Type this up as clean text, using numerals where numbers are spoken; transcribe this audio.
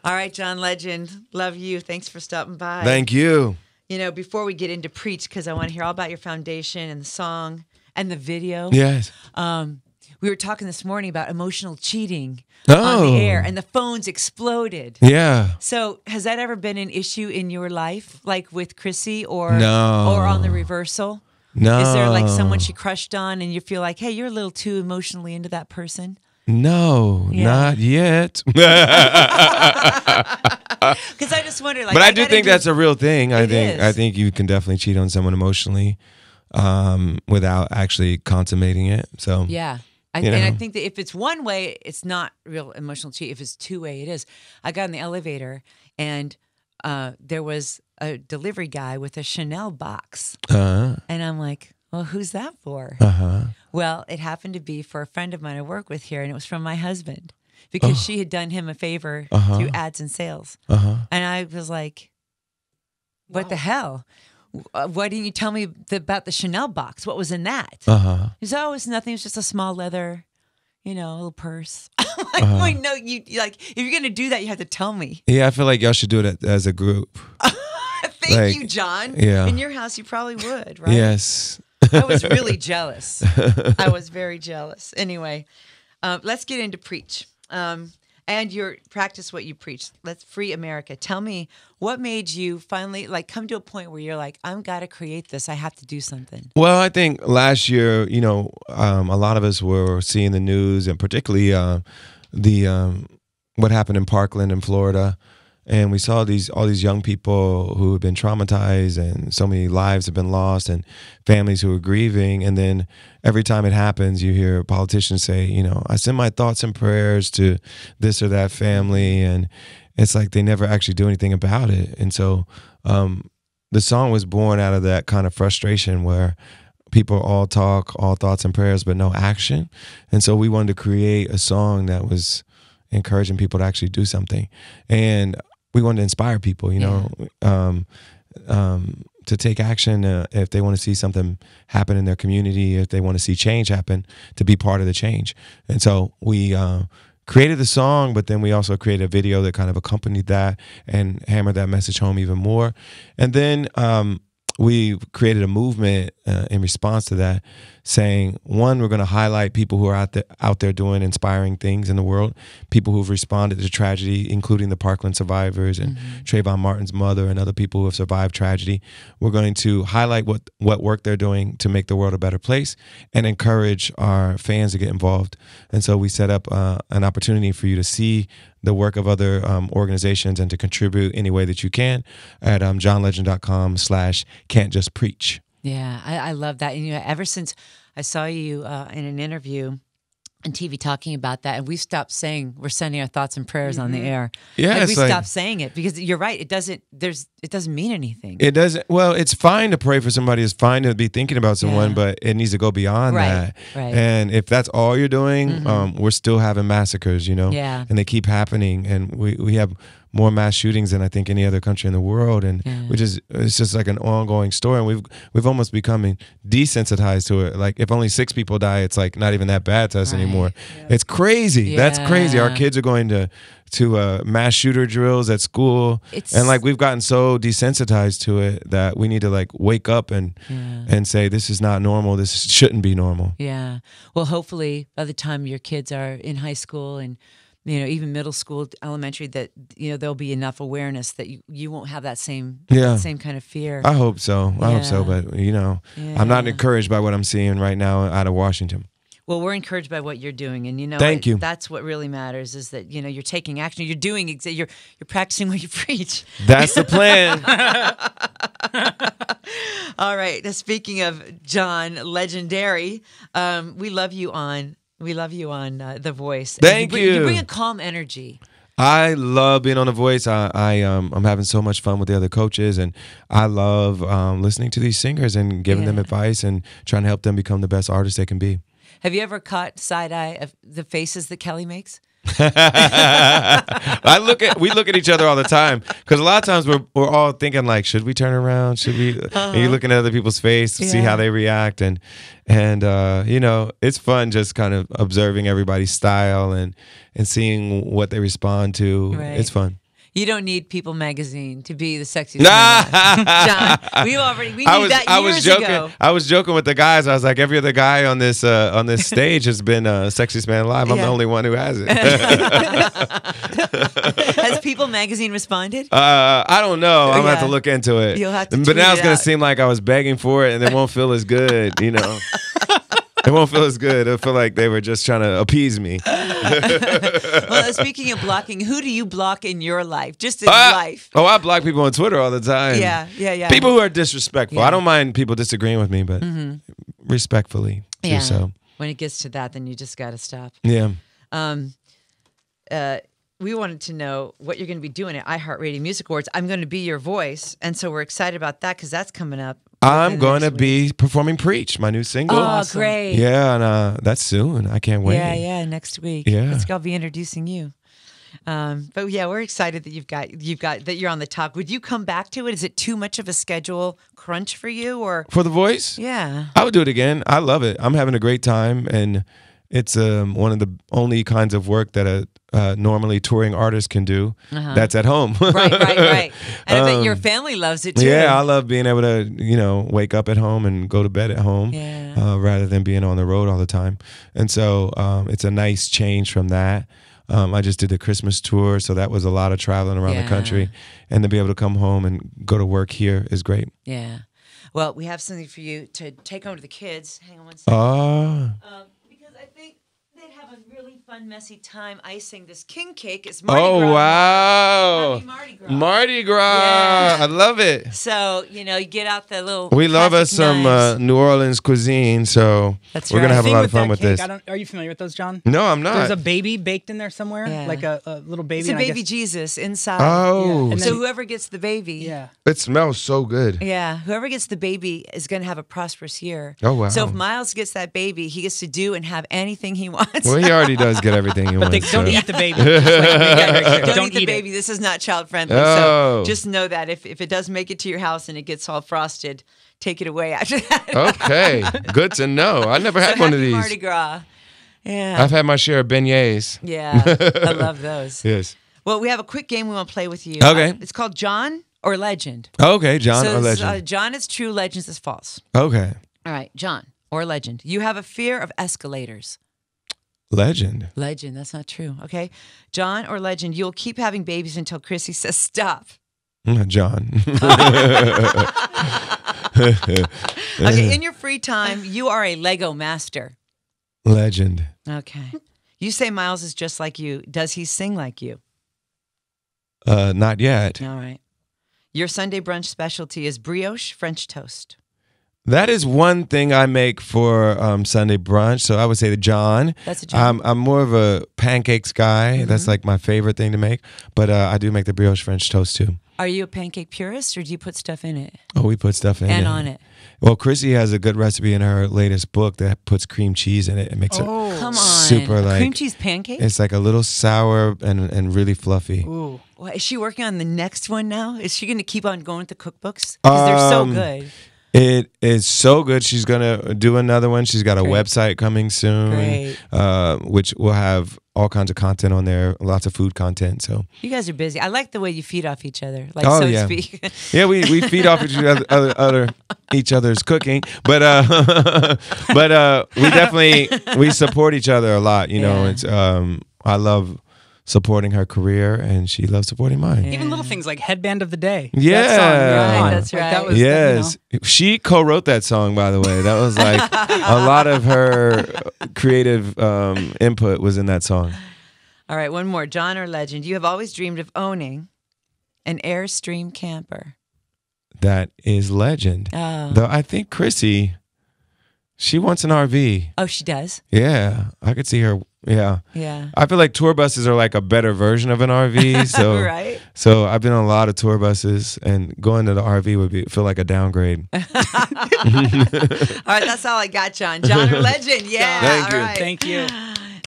All right, John Legend. Love you. Thanks for stopping by. Thank you. You know, before we get into Preach, because I want to hear all about your foundation and the song and the video. Yes. We were talking this morning about emotional cheating on Oh. the air, and the phones exploded. Yeah. So, has that ever been an issue in your life, like with Chriisy, or No. or on the reversal? No. Is there like someone she crushed on, and you feel like, hey, you're a little too emotionally into that person? No, Yeah. not yet. Because I just wonder, like, But I do think that's a real thing. I is. think you can definitely cheat on someone emotionally without actually consummating it. So Yeah. You And I know. think that if it's one way, it's not real emotional cheat. If it's two-way, it is. I got in the elevator, and there was a delivery guy with a Chanel box. And I'm like, well, who's that for? Well, it happened to be for a friend of mine I work with here, and it was from my husband because she had done him a favor through ads and sales. And I was like, what the hell? Why didn't you tell me about the Chanel box? What was in that? He said, oh, it's nothing. It's just a small leather, little purse. I'm like, wait, no, you like, if you're going to do that, you have to tell me. Yeah, I feel like y'all should do it as a group. Thank you, John. Yeah. In your house, you probably would, right? Yes. I was really jealous. I was very jealous. Anyway, let's get into Preach. And your practice what you preach. Let's free America. Tell me, what made you finally come to a point where you're like, I've got to create this. I have to do something. Well, I think last year, a lot of us were seeing the news, and particularly what happened in Parkland in Florida. And we saw all these young people who have been traumatized, and so many lives have been lost, and families who are grieving. And then every time it happens, you hear politicians say, I send my thoughts and prayers to this or that family. And it's like they never actually do anything about it. And so the song was born out of that kind of frustration where people all talk, all thoughts and prayers, but no action. And so we wanted to create a song that was encouraging people to actually do something. And we wanted to inspire people, to take action if they want to see something happen in their community, if they want to see change happen, to be part of the change. And so we created the song, but then we also created a video that kind of accompanied that and hammered that message home even more. And then we created a movement in response to that, saying, one, we're going to highlight people who are out there doing inspiring things in the world, people who've responded to tragedy, including the Parkland survivors and Trayvon Martin's mother and other people who have survived tragedy. We're going to highlight what work they're doing to make the world a better place and encourage our fans to get involved. And so we set up an opportunity for you to see the work of other organizations and to contribute any way that you can at johnlegend.com/can'tjustpreach. Yeah, I love that. And ever since I saw you in an interview on TV talking about that, and we stopped saying we're sending our thoughts and prayers on the air. Yeah, we stopped saying it because you're right. It doesn't mean anything. It doesn't. Well, it's fine to pray for somebody. It's fine to be thinking about someone, but it needs to go beyond that. Right. And if that's all you're doing, we're still having massacres, Yeah. and they keep happening. And we have more mass shootings than I think any other country in the world, and it's just like an ongoing story. And we've almost becoming desensitized to it. Like if only 6 people die, it's like not even that bad to us anymore. Yeah. It's crazy. Yeah. That's crazy. Our kids are going to mass shooter drills at school, and we've gotten so desensitized to it that we need to wake up and say this is not normal. This shouldn't be normal. Yeah. Well, hopefully by the time your kids are in high school and even middle school, elementary, that there'll be enough awareness that you won't have that same kind of fear. I hope so. I hope so. But I'm not encouraged by what I'm seeing right now out of Washington. Well, we're encouraged by what you're doing, and Thank you. That's what really matters is that you're taking action. You're doing you're practicing what you preach. That's the plan. All right. Speaking of John, legendary, we love you on The Voice. Thank you. You bring a calm energy. I love being on The Voice. I'm having so much fun with the other coaches, and I love listening to these singers and giving them advice and trying to help them become the best artists they can be. Have you ever caught side eye of the faces that Kelly makes? We look at each other all the time because a lot of times we're all thinking should we turn around? Should we? And you're looking at other people's face to see how they react, and it's fun just kind of observing everybody's style and seeing what they respond to. Right. It's fun. You don't need People magazine to be the sexiest man alive. John, we knew that years ago. I was joking with the guys. I was like, every other guy on this stage has been sexiest man alive. I'm the only one who hasn't. Has People magazine responded? I don't know. I'm gonna have to look into it. You'll have to. But now it's gonna out. seem like I was begging for it, and it won't feel as good. You know. It won't feel as good. It'll feel like they were just trying to appease me. Well, speaking of blocking, who do you block in your life? Just in life. Oh, I block people on Twitter all the time. Yeah. People who are disrespectful. I don't mind people disagreeing with me, but respectfully do so. When it gets to that, then you just got to stop. Yeah. We wanted to know what you're going to be doing at iHeartRadio Music Awards. I'm going to be your voice, and so we're excited about that because that's coming up. I'm going to be performing Preach, my new single. Oh, awesome. Great. Yeah, and that's soon. I can't wait. Yeah, next week. Yeah. I'll be introducing you. But yeah, we're excited that you've got that you're on the talk. Would you come back to it? Is it too much of a schedule crunch for you, or for The Voice? Yeah, I would do it again. I love it. I'm having a great time, and it's one of the only kinds of work that a normally touring artist can do. That's at home. Right. And I bet your family loves it too. Yeah, I love being able to, wake up at home and go to bed at home, rather than being on the road all the time. And so it's a nice change from that. I just did the Christmas tour, so that was a lot of traveling around the country, and to be able to come home and go to work here is great. Yeah. Well, we have something for you to take home to the kids. Hang on one second. Because I think they'd have a really fun, messy time icing this king cake. It's Mardi Gras. Oh, wow. Happy Mardi Gras. Mardi Gras. Yeah. I love it. So, you get out the little We love us classic some New Orleans cuisine, so we're going to have a lot of fun with this. Are you familiar with those, John? No, I'm not. There's a baby baked in there somewhere, like a little baby. It's a baby Jesus inside. Oh. Yeah. So whoever gets the baby. Yeah. It smells so good. Yeah. Whoever gets the baby is going to have a prosperous year. Oh, wow. So if Miles gets that baby, he gets to do and have anything he wants. Well, he already does get everything he wants. Don't eat the baby. Don't eat the baby. This is not child friendly. So just know that if it does make it to your house and it gets all frosted, take it away after that. Okay. Good to know. I never had one of these. Mardi Gras. Yeah. I've had my share of beignets. Yeah. I love those. Yes. Well, we have a quick game we want to play with you. Okay. It's called John or Legend. Okay, John or Legend. John is true, Legend is false. Okay. All right, John or Legend. You have a fear of escalators. Legend. Legend, that's not true. Okay. John or Legend, you'll keep having babies until Chriisy says stop. John. Okay, in your free time, you are a Lego master. Legend. Okay. You say Miles is just like you. Does he sing like you? Not yet. All right. Your Sunday brunch specialty is brioche French toast. That is one thing I make for Sunday brunch. So I would say the John. That's a John. I'm more of a pancakes guy. That's like my favorite thing to make. But I do make the brioche French toast too. Are you a pancake purist or do you put stuff in it? Oh, we put stuff in it. And on it. Well, Chriisy has a good recipe in her latest book that puts cream cheese in it. It makes it come on. super like cream cheese pancake. It's like a little sour and really fluffy. Ooh. Well, is she working on the next one now? Is she going to keep on going with the cookbooks? Because they're so good. It is so good. She's gonna do another one. She's got a website coming soon, which will have all kinds of content on there, lots of food content. So you guys are busy. I like the way you feed off each other, so to speak. Yeah, we feed off each other's cooking, but we definitely we support each other a lot. You know, it's I love supporting her career, and she loves supporting mine. Even little things like Headband of the Day. Yeah. That song, that's right. That was, yes. She co-wrote that song, by the way. That was like a lot of her creative input was in that song. All right, one more. John or Legend, you have always dreamed of owning an Airstream camper. That is Legend. Oh. Though I think Chriisy, she wants an RV. Oh, she does? Yeah. I could see her. Yeah. Yeah. I feel like tour buses are like a better version of an RV. So, right. So I've been on a lot of tour buses, and going to the RV would feel like a downgrade. All right, that's all I got, John. John or Legend? Yeah. Thank you. All right. Thank you.